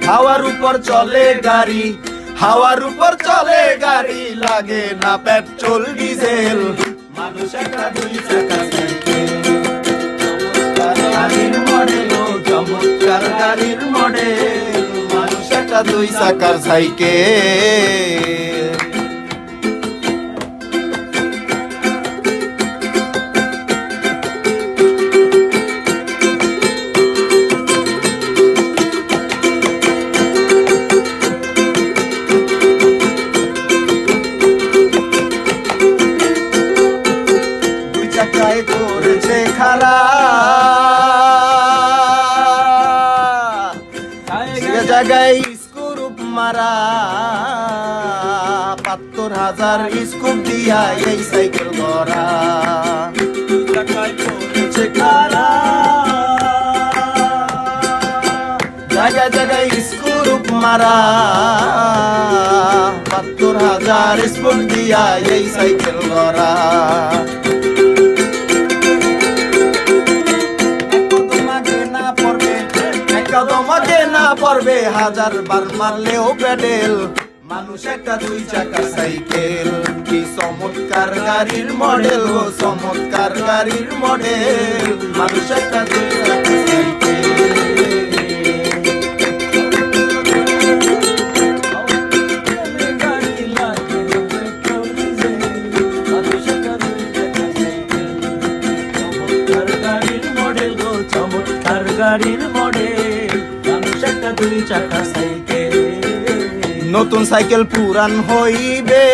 হাওয়ার উপর চলে গাড়ি, হাওয়ার উপর চলে গাড়ি, লাগে না পেট্রোল ডিজেল। মানুষ একটা দুই চাকা সাইকেল, চমৎকার গাড়ির মডেল, চমৎকার গাড়ির মডেল। মানুষ একটা দুই চাকার সাইকেল। চাকায় করেছে খালা, জায়গায় স্ক্রুপ মারা, ৭৫,০০০ স্ক্রুপ দিয়া এই সাইকেল গড়া। চাকায় করেছে খালা, জায়গায় জায়গায় স্ক্রুপ মারা, ৭৫,০০০ স্ক্রুপ দিয়া এই সাইকেল গড়া। তোমাকে না পড়বে, ১০০০ বার মারলেও প্যাডেল। মানুষ একটা দুই চাকা সাইকেল, কি চমৎকার গাড়ির মডেল, ও চমৎকার গাড়ির মডেল। মানুষ একটা দুই চাকা সাইকেল। চমৎকার গাড়ির মডেল, মানুষ একটা দুই চাকা সাইকেল। নতুন সাইকেল পুরান হইবে।